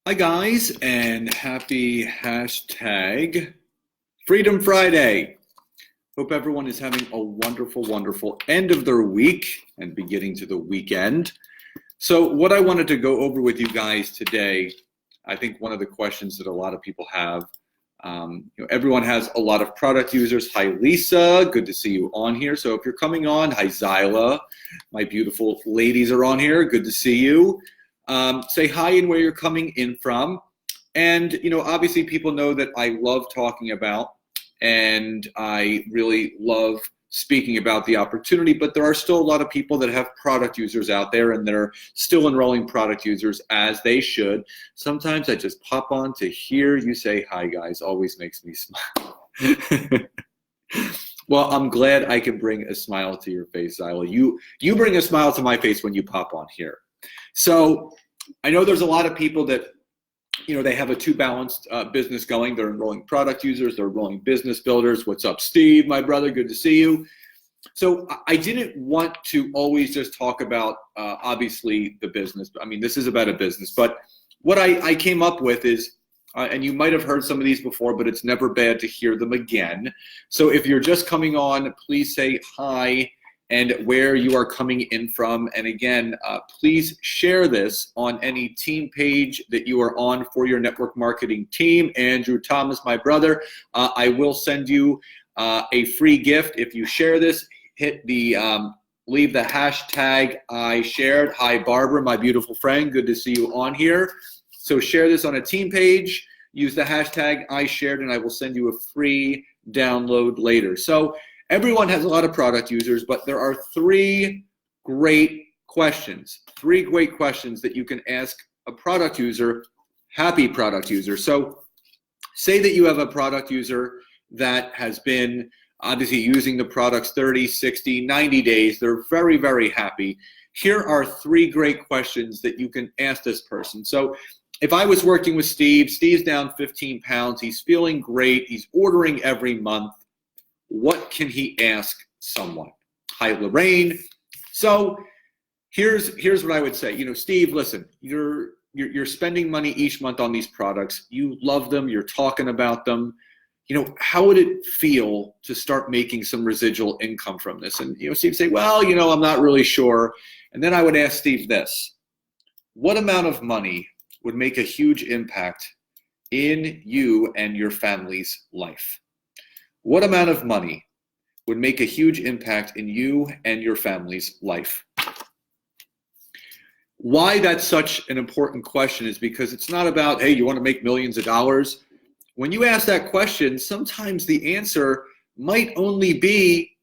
Hi guys, and happy hashtag Freedom Friday. Hope everyone is having a wonderful end of their week and beginning to the weekend. So what I wanted to go over with you guys today, I think one of the questions that a lot of people have, everyone has a lot of product users. Hi Lisa, good to see you on here. So if you're coming on, hi Zyla, my beautiful ladies are on here, good to see you. Say hi and where you're coming in from. And, obviously people know that I love talking about and I really love speaking about the opportunity, but there are still a lot of people that have product users out there and they're still enrolling product users as they should. Sometimes I just pop on to hear you say hi guys, always makes me smile. Well, I'm glad I can bring a smile to your face, Zyla. You bring a smile to my face when you pop on here. So I know there's a lot of people that, they have a two-balanced business going. They're enrolling product users. They're enrolling business builders. What's up, Steve, my brother? Good to see you. So I didn't want to always just talk about, obviously, the business. I mean, this is about a business. But what I came up with is, and you might have heard some of these before, but it's never bad to hear them again. So if you're just coming on, please say hi and where you are coming in from. And again, please share this on any team page that you are on for your network marketing team. Andrew Thomas, my brother, I will send you a free gift. If you share this, hit the, leave the hashtag I shared. Hi, Barbara, my beautiful friend. Good to see you on here. So share this on a team page, use the hashtag I shared, and I will send you a free download later. So everyone has a lot of product users, but there are three great questions that you can ask a product user, happy product user. So say that you have a product user that has been obviously using the products 30, 60, 90 days. They're very, very happy. Here are three great questions that you can ask this person. So if I was working with Steve, Steve's down 15 pounds. He's feeling great. He's ordering every month. What can he ask someone? Hi, Lorraine. So here's what I would say. Steve, listen, you're spending money each month on these products. You love them. You're talking about them. How would it feel to start making some residual income from this? And, Steve would say, well, I'm not really sure. And then I would ask Steve this: what amount of money would make a huge impact in you and your family's life? What amount of money would make a huge impact in you and your family's life? Why that's such an important question is because it's not about, hey, you want to make millions of dollars. When you ask that question, sometimes the answer might only be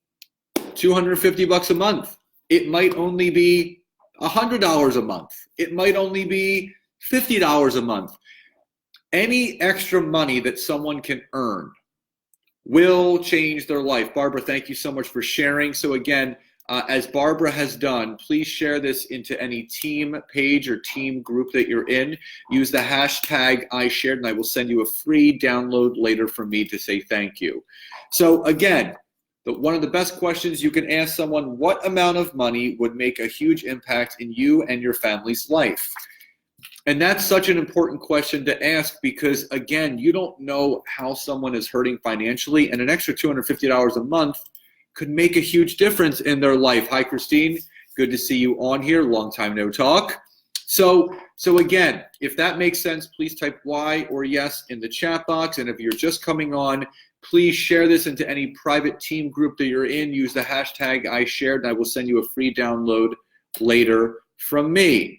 $250 a month. It might only be $100 a month. It might only be $50 a month. Any extra money that someone can earn will change their life. Barbara, thank you so much for sharing. So again, as Barbara has done, please share this into any team page or team group that you're in. Use the hashtag I shared, and I will send you a free download later from me to say thank you. So again, one of the best questions you can ask someone: what amount of money would make a huge impact in you and your family's life? And that's such an important question to ask because, again, you don't know how someone is hurting financially, and an extra $250 a month could make a huge difference in their life. Hi, Christine. Good to see you on here. Long time no talk. So again, if that makes sense, please type Y or yes in the chat box. And if you're just coming on, please share this into any private team group that you're in. Use the hashtag I shared, and I will send you a free download later from me.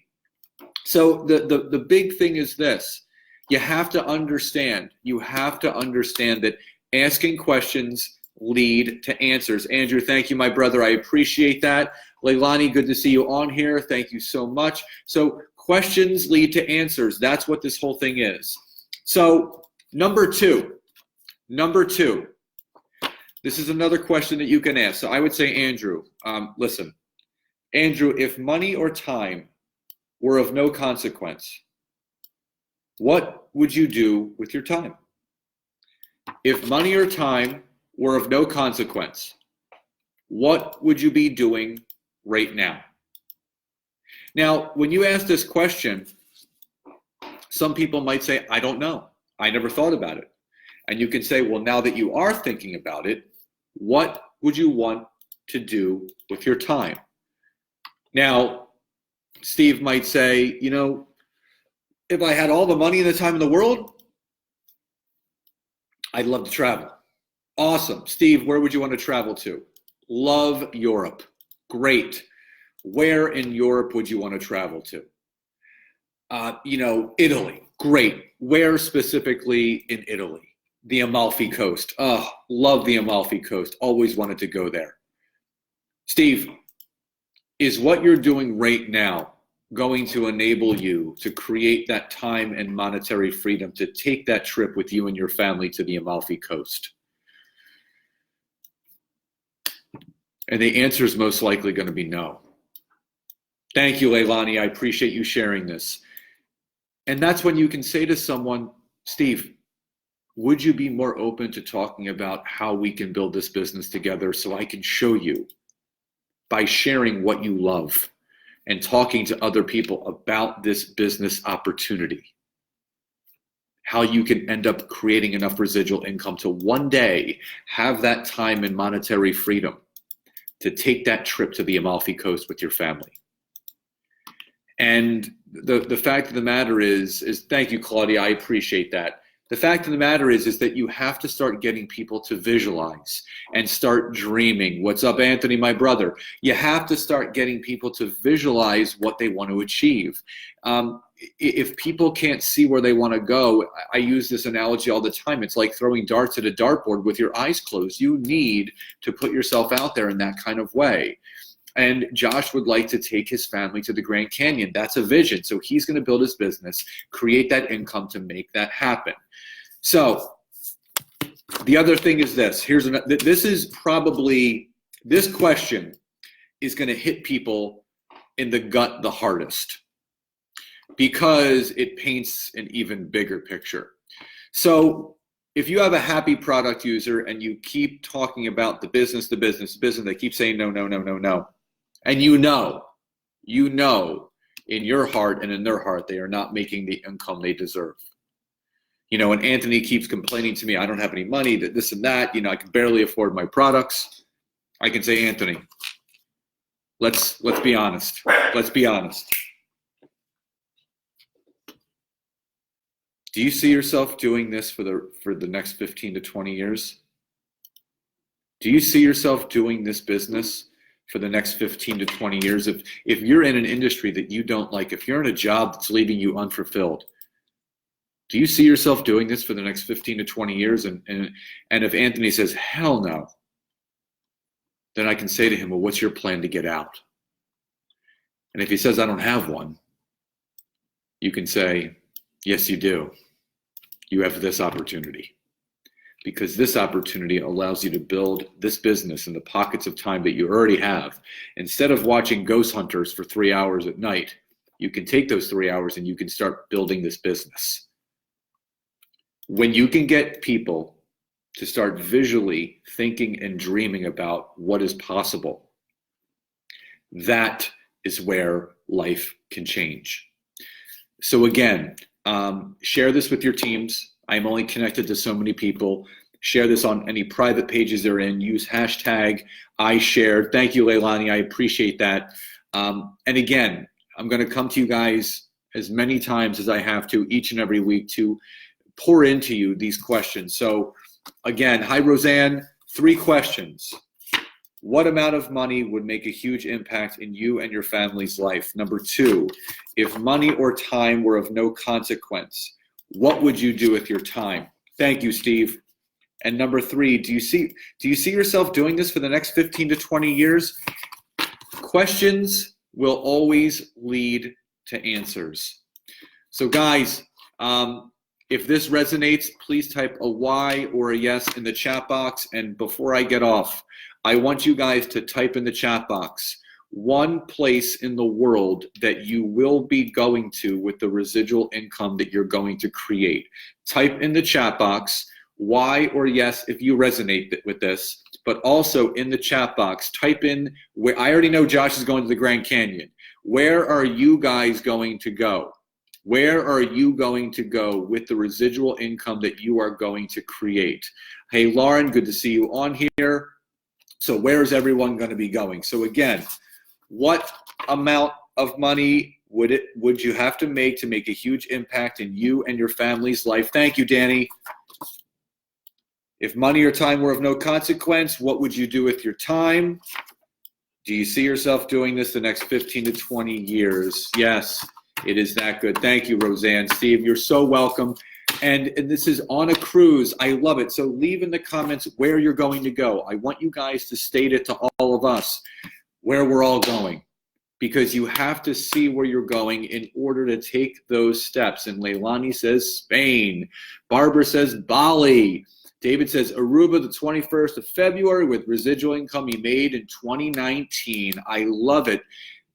So the big thing is this: you have to understand that asking questions lead to answers. Andrew, thank you, my brother. I appreciate that. Leilani, good to see you on here. Thank you so much. So questions lead to answers. That's what this whole thing is. So number two, this is another question that you can ask. So I would say, Andrew, listen, Andrew, if money or time were of no consequence, what would you do with your time? If money or time were of no consequence, what would you be doing right now? Now, when you ask this question, Some people might say, I don't know. I never thought about it. And you can say, well, now that you are thinking about it, what would you want to do with your time? Now, Steve might say, if I had all the money and the time in the world, I'd love to travel. Awesome. Steve, where would you want to travel to? Love Europe. Great. Where in Europe would you want to travel to? Italy. Great. Where specifically in Italy? The Amalfi Coast. Oh, love the Amalfi Coast. Always wanted to go there. Steve, is what you're doing right now going to enable you to create that time and monetary freedom to take that trip with you and your family to the Amalfi Coast? And the answer is most likely going to be no. Thank you, Leilani. I appreciate you sharing this. And that's when you can say to someone, Steve, would you be more open to talking about how we can build this business together so I can show you by sharing what you love and talking to other people about this business opportunity, how you can end up creating enough residual income to one day have that time and monetary freedom to take that trip to the Amalfi Coast with your family. And the fact of the matter is thank you, Claudia, I appreciate that. The fact of the matter is that you have to start getting people to visualize and start dreaming. What's up, Anthony, my brother? You have to start getting people to visualize what they want to achieve. If people can't see where they want to go, I use this analogy all the time. It's like throwing darts at a dartboard with your eyes closed. You need to put yourself out there in that kind of way. And Josh would like to take his family to the Grand Canyon. That's a vision. So he's going to build his business, create that income to make that happen. So the other thing is this. This question is going to hit people in the gut the hardest because it paints an even bigger picture. So if you have a happy product user and you keep talking about the business, they keep saying no, no, no, no, no. And you know in your heart and in their heart, they are not making the income they deserve. And Anthony keeps complaining to me, I don't have any money, that this and that, I can barely afford my products. I can say, Anthony, let's be honest. Let's be honest. Do you see yourself doing this for the next 15 to 20 years? Do you see yourself doing this business for the next 15 to 20 years? If you're in an industry that you don't like, if you're in a job that's leaving you unfulfilled, do you see yourself doing this for the next 15 to 20 years? And if Anthony says, hell no, then I can say to him, well, what's your plan to get out? And if he says, I don't have one, you can say, yes, you do. You have this opportunity. Because this opportunity allows you to build this business in the pockets of time that you already have. Instead of watching ghost hunters for 3 hours at night, you can take those 3 hours and you can start building this business. When you can get people to start visually thinking and dreaming about what is possible, that is where life can change. So again, share this with your teams. I'm only connected to so many people. Share this on any private pages they're in. Use hashtag #IShared. Thank you, Leilani. I appreciate that. And again, I'm going to come to you guys as many times as I have to each and every week to pour into you these questions. So again, hi, Roseanne. 3 questions. What amount of money would make a huge impact in you and your family's life? Number 2, if money or time were of no consequence, what would you do with your time? Thank you, Steve. And number 3, do you see yourself doing this for the next 15 to 20 years? Questions will always lead to answers. So guys, if this resonates, please type a Y or a yes in the chat box. And before I get off, I want you guys to type in the chat box one place in the world that you will be going to with the residual income that you're going to create. Type in the chat box Y or yes if you resonate with this, but also in the chat box, type in where I already know Josh is going to the Grand Canyon. Where are you guys going to go? Where are you going to go with the residual income that you are going to create? Hey, Lauren, good to see you on here. So where is everyone going to be going? So again, what amount of money would you have to make a huge impact in you and your family's life? Thank you, Danny. If money or time were of no consequence, what would you do with your time? Do you see yourself doing this the next 15 to 20 years? Yes, it is that good. Thank you, Roseanne. Steve, you're so welcome. And this is on a cruise. I love it. So leave in the comments where you're going to go. I want you guys to state it to all of us where we're all going, because you have to see where you're going in order to take those steps. And Leilani says Spain. Barbara says Bali. David says Aruba the 21st of February with residual income he made in 2019. I love it.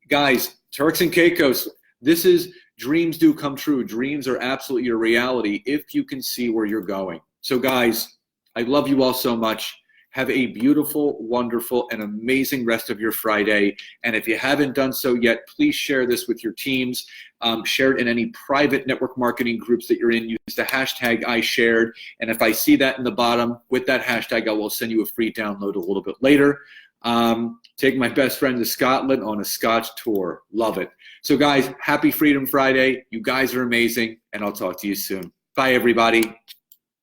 Guys, Turks and Caicos, this is dreams do come true. Dreams are absolutely a reality if you can see where you're going. So guys, I love you all so much. Have a beautiful, wonderful, and amazing rest of your Friday. And if you haven't done so yet, please share this with your teams. Share it in any private network marketing groups that you're in. Use the hashtag #IShared. And if I see that in the bottom with that hashtag, I will send you a free download a little bit later. Take my best friend to Scotland on a Scotch tour. Love it. So guys, happy Freedom Friday. You guys are amazing, and I'll talk to you soon. Bye, everybody.